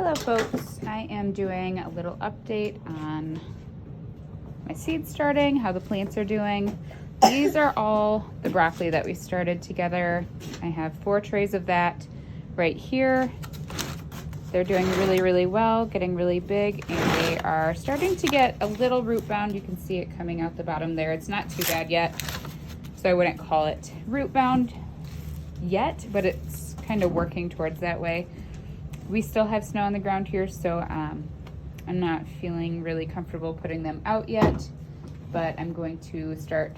Hello folks, I am doing a little update on my seed starting, how the plants are doing. These are all the broccoli that we started together. I have 4 trays of that right here. They're doing really well, getting really big, and they are starting to get a little root bound. You can see it coming out the bottom there. It's not too bad yet, so I wouldn't call it root bound yet, but it's kind of working towards that way. We still have snow on the ground here, so I'm not feeling really comfortable putting them out yet, but I'm going to start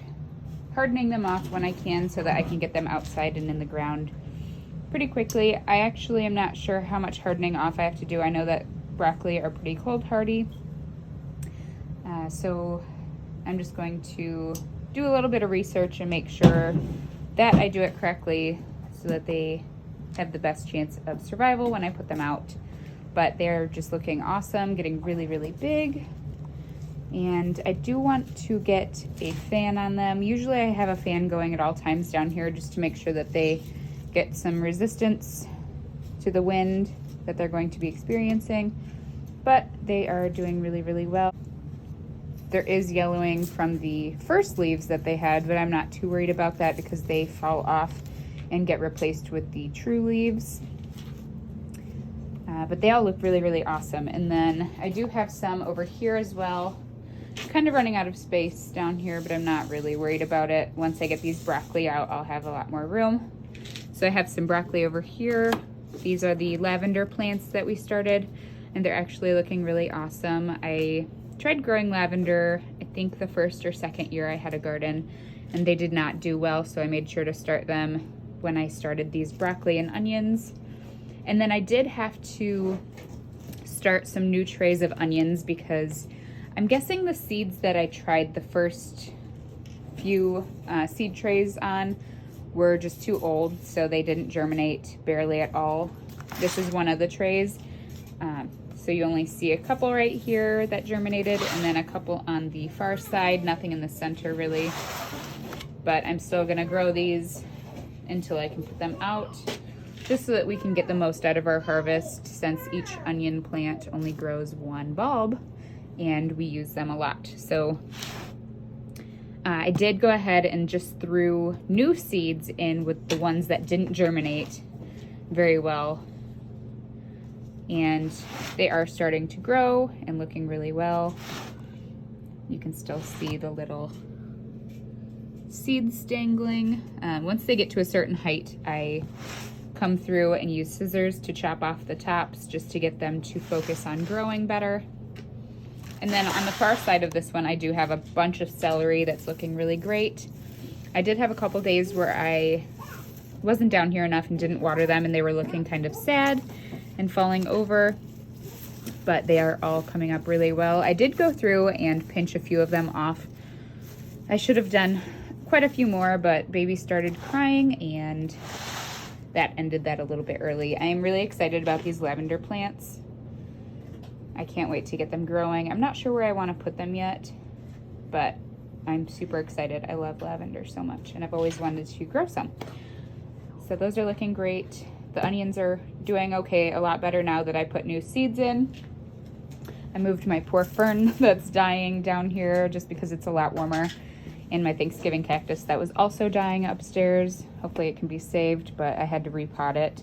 hardening them off when I can so that I can get them outside and in the ground pretty quickly. I actually am not sure how much hardening off I have to do. I know that broccoli are pretty cold hardy, so I'm just going to do a little bit of research and make sure that I do it correctly so that they have the best chance of survival when I put them out. But they're just looking awesome, getting really big. And I do want to get a fan on them. Usually I have a fan going at all times down here just to make sure that they get some resistance to the wind that they're going to be experiencing. But they are doing really well. There is yellowing from the first leaves that they had, but I'm not too worried about that because they fall off and get replaced with the true leaves. But they all look really awesome. And then I do have some over here as well. Kind of running out of space down here, but I'm not really worried about it. Once I get these broccoli out, I'll have a lot more room. So I have some broccoli over here. These are the lavender plants that we started, and they're actually looking really awesome. I tried growing lavender, I think the first or second year I had a garden, and they did not do well, so I made sure to start them when I started these broccoli and onions. And then I did have to start some new trays of onions because I'm guessing the seeds that I tried the first few seed trays on were just too old, so they didn't germinate barely at all. This is one of the trays. So you only see a couple right here that germinated and then a couple on the far side, nothing in the center really. But I'm still gonna grow these until I can put them out, just so that we can get the most out of our harvest, since each onion plant only grows 1 bulb and we use them a lot. So I did go ahead and just threw new seeds in with the ones that didn't germinate very well, and they are starting to grow and looking really well. You can still see the little seeds dangling. Once they get to a certain height, I come through and use scissors to chop off the tops just to get them to focus on growing better. And then on the far side of this one, I do have a bunch of celery that's looking really great. I did have a couple days where I wasn't down here enough and didn't water them, and they were looking kind of sad and falling over, but they are all coming up really well. I did go through and pinch a few of them off. I should have done quite a few more, but baby started crying and that ended that a little bit early. I am really excited about these lavender plants. I can't wait to get them growing. I'm not sure where I want to put them yet, but I'm super excited. I love lavender so much, and I've always wanted to grow some. So those are looking great. The onions are doing okay, a lot better now that I put new seeds in. I moved my poor fern that's dying down here just because it's a lot warmer, and my Thanksgiving cactus that was also dying upstairs. Hopefully it can be saved, but I had to repot it.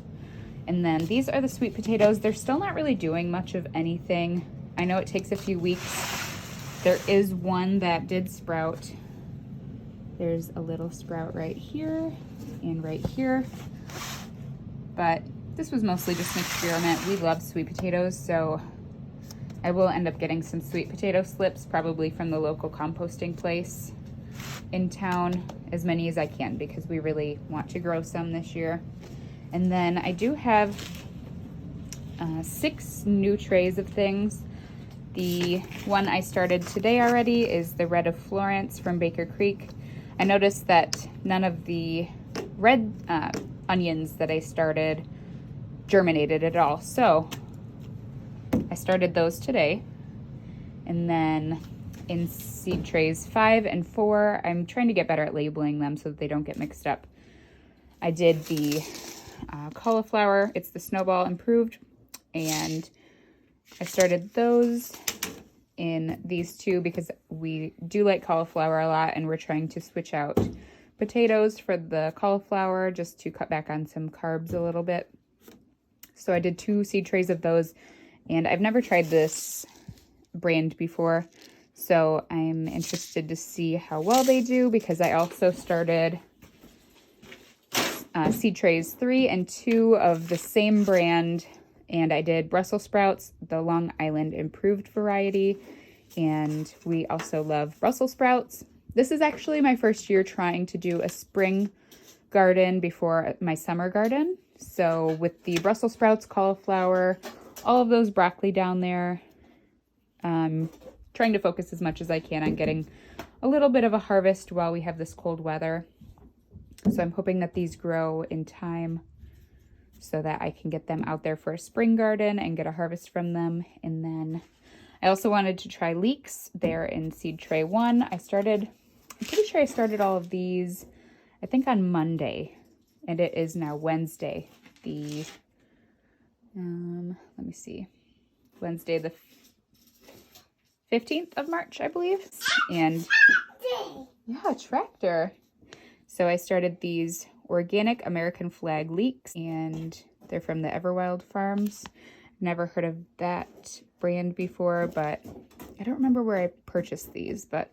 And then these are the sweet potatoes. They're still not really doing much of anything. I know it takes a few weeks. There is one that did sprout. There's a little sprout right here and right here. But this was mostly just an experiment. We love sweet potatoes, so I will end up getting some sweet potato slips, probably from the local composting place in town, as many as I can, because we really want to grow some this year. And then I do have 6 new trays of things. The one I started today already is the Red of Florence from Baker Creek. I noticed that none of the red onions that I started germinated at all, so I started those today. And then in seed trays 5 and 4, I'm trying to get better at labeling them so that they don't get mixed up. I did the cauliflower. It's the Snowball Improved, and I started those in these two because we do like cauliflower a lot, and we're trying to switch out potatoes for the cauliflower just to cut back on some carbs a little bit. So I did 2 seed trays of those, and I've never tried this brand before, so I'm interested to see how well they do, because I also started seed trays 3 and 2 of the same brand, and I did Brussels sprouts, the Long Island improved variety, and we also love Brussels sprouts. This is actually my first year trying to do a spring garden before my summer garden. So with the Brussels sprouts, cauliflower, all of those broccoli down there, trying to focus as much as I can on getting a little bit of a harvest while we have this cold weather. So I'm hoping that these grow in time so that I can get them out there for a spring garden and get a harvest from them. And then I also wanted to try leeks. They're in seed tray 1. I'm pretty sure I started all of these, I think on Monday, and it is now Wednesday. Let me see, Wednesday the 15th of March, I believe. And yeah, tractor. So I started these organic American flag leeks, and they're from the Everwild Farms. Never heard of that brand before, but I don't remember where I purchased these, but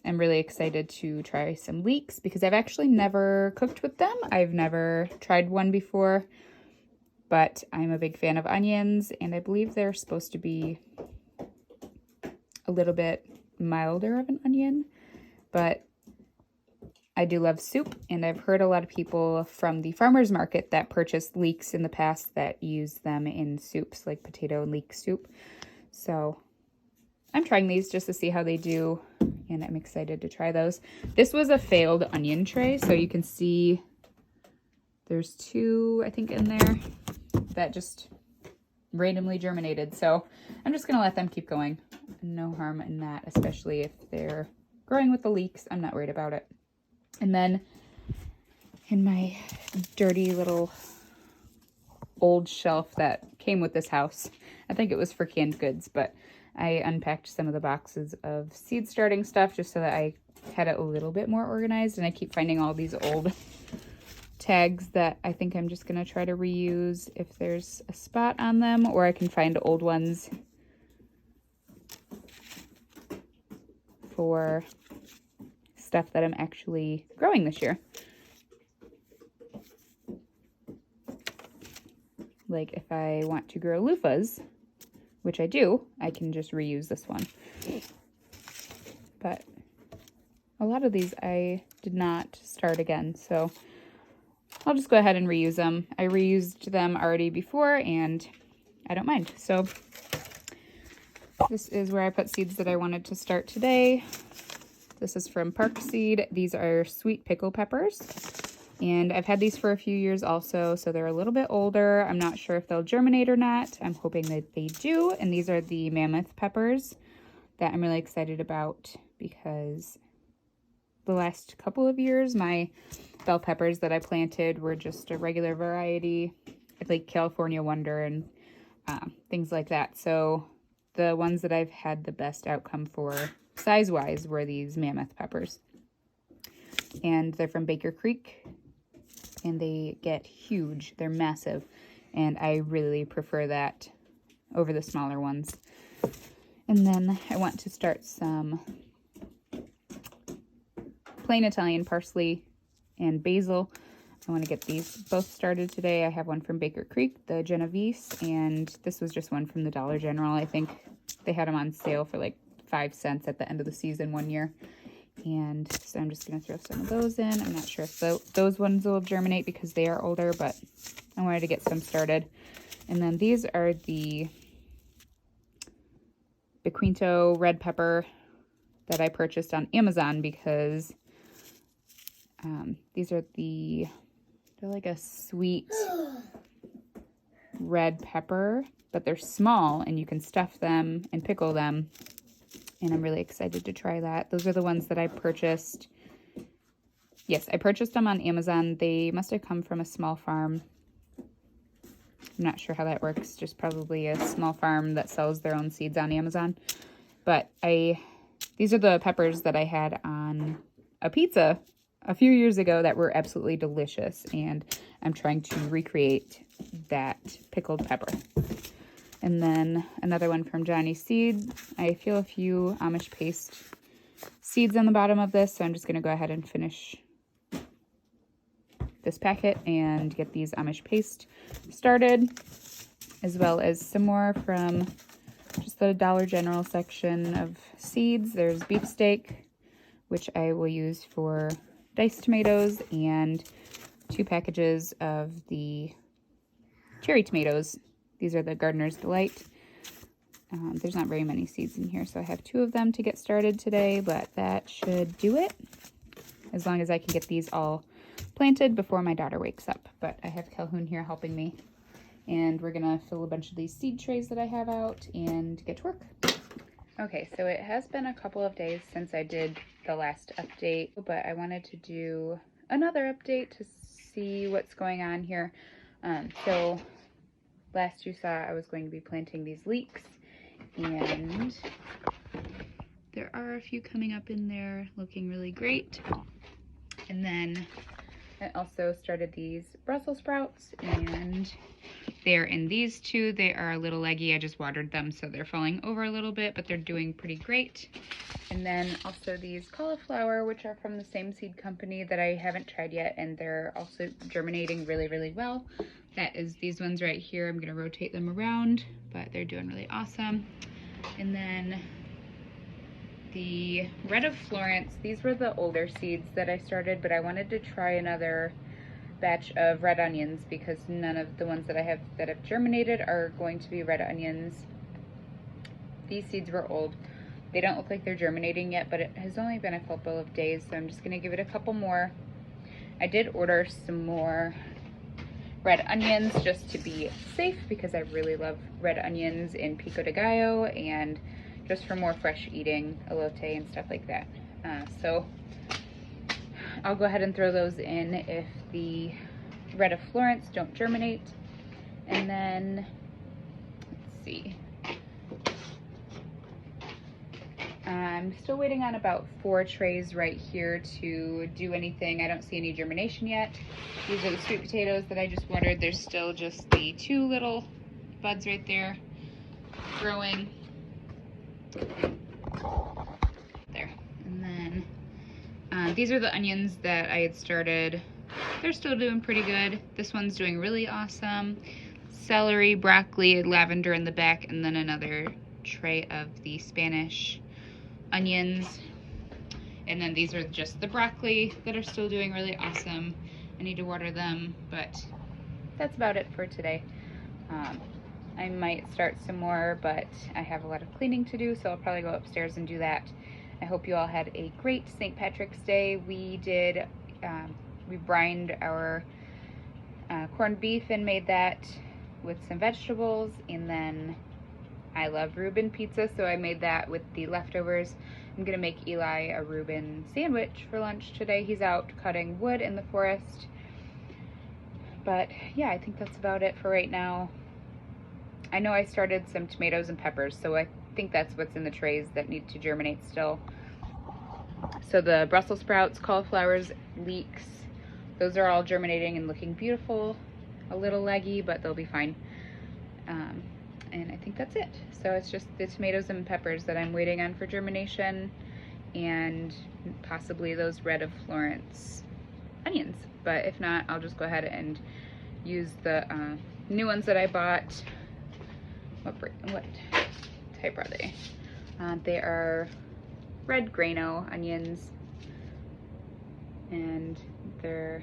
I'm really excited to try some leeks because I've actually never cooked with them. I've never tried one before, but I'm a big fan of onions, and I believe they're supposed to be a little bit milder of an onion, but I do love soup, and I've heard a lot of people from the farmer's market that purchased leeks in the past that use them in soups, like potato and leek soup. So I'm trying these just to see how they do, and I'm excited to try those. This was a failed onion tray, so you can see there's 2, I think, in there that just randomly germinated. So I'm just going to let them keep going. No harm in that, especially if they're growing with the leeks. I'm not worried about it. And then in my dirty little old shelf that came with this house, I think it was for canned goods, but I unpacked some of the boxes of seed starting stuff just so that I had it a little bit more organized. And I keep finding all these old tags that I think I'm just going to try to reuse if there's a spot on them, or I can find old ones for stuff that I'm actually growing this year. Like if I want to grow loofahs, which I do, I can just reuse this one. But a lot of these I did not start again, so I'll just go ahead and reuse them. I reused them already before, and I don't mind. So this is where I put seeds that I wanted to start today. This is from Park Seed. These are sweet pickle peppers, and I've had these for a few years also, so they're a little bit older. I'm not sure if they'll germinate or not. I'm hoping that they do, and these are the mammoth peppers that I'm really excited about because the last couple of years, my bell peppers that I planted were just a regular variety, like California Wonder and things like that. So the ones that I've had the best outcome for size-wise were these mammoth peppers. And they're from Baker Creek, and they get huge. They're massive, and I really prefer that over the smaller ones. And then I want to start some plain Italian parsley and basil. I want to get these both started today. I have one from Baker Creek, the Genovese, and this was just one from the Dollar General. I think they had them on sale for like 5 cents at the end of the season one year. And so I'm just going to throw some of those in. I'm not sure if those ones will germinate because they are older, but I wanted to get some started. And then these are the Bequinto red pepper that I purchased on Amazon because these are they're like a sweet red pepper, but they're small and you can stuff them and pickle them. And I'm really excited to try that. Those are the ones that I purchased. Yes, I purchased them on Amazon. They must have come from a small farm. I'm not sure how that works, just probably a small farm that sells their own seeds on Amazon. But these are the peppers that I had on a pizza a few years ago that were absolutely delicious, and I'm trying to recreate that pickled pepper. And then another one from Johnny's Seed. I feel a few Amish paste seeds on the bottom of this, so I'm just going to go ahead and finish this packet and get these Amish paste started, as well as some more from just the Dollar General section of seeds. There's beefsteak, which I will use for diced tomatoes, and 2 packages of the cherry tomatoes. These are the Gardener's Delight. There's not very many seeds in here, so I have 2 of them to get started today, but that should do it, as long as I can get these all planted before my daughter wakes up. But I have Calhoun here helping me, and we're gonna fill a bunch of these seed trays that I have out and get to work. Okay, so it has been a couple of days since I did the last update, but I wanted to do another update to see what's going on here. So last you saw I was going to be planting these leeks, and there are a few coming up in there looking really great. And then I also started these Brussels sprouts, and they're in these 2. They are a little leggy. I just watered them, so they're falling over a little bit, but they're doing pretty great. And then also these cauliflower, which are from the same seed company that I haven't tried yet, and they're also germinating really, really well. That is these ones right here. I'm gonna rotate them around, but they're doing really awesome. And then the red of Florence, these were the older seeds that I started, but I wanted to try another batch of red onions because none of the ones that I have that have germinated are going to be red onions. These seeds were old. They don't look like they're germinating yet, but it has only been a couple of days, so I'm just gonna give it a couple more. I did order some more red onions just to be safe because I really love red onions in pico de gallo and just for more fresh eating, elote and stuff like that. So I'll go ahead and throw those in if the red of Florence don't germinate. And then, let's see. I'm still waiting on about 4 trays right here to do anything. I don't see any germination yet. These are the sweet potatoes that I just watered. There's still just the 2 little buds right there growing. There. And then these are the onions that I had started. They're still doing pretty good. This one's doing really awesome. Celery, broccoli, lavender in the back, and then another tray of the Spanish onions. And then these are just the broccoli that are still doing really awesome. I need to water them, but that's about it for today. I might start some more, but I have a lot of cleaning to do, so I'll probably go upstairs and do that. I hope you all had a great St. Patrick's Day. We did, we brined our corned beef and made that with some vegetables, and then I love Reuben pizza, so I made that with the leftovers. I'm gonna make Eli a Reuben sandwich for lunch today. He's out cutting wood in the forest. But yeah, I think that's about it for right now. I know I started some tomatoes and peppers, so I think that's what's in the trays that need to germinate still. So the Brussels sprouts, cauliflowers, leeks, those are all germinating and looking beautiful. A little leggy, but they'll be fine. And I think that's it. So it's just the tomatoes and peppers that I'm waiting on for germination, and possibly those red of Florence onions. But if not, I'll just go ahead and use the new ones that I bought. What type are they? They are red grano onions, and they're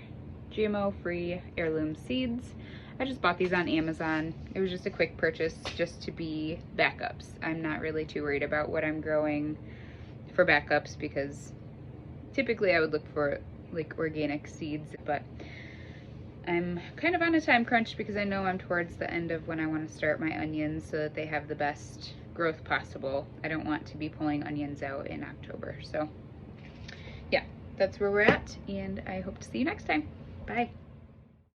GMO-free heirloom seeds. I just bought these on Amazon. It was just a quick purchase just to be backups. I'm not really too worried about what I'm growing for backups because typically I would look for like organic seeds, but I'm kind of on a time crunch because I know I'm towards the end of when I want to start my onions so that they have the best growth possible. I don't want to be pulling onions out in October. So yeah, that's where we're at, and I hope to see you next time. Bye.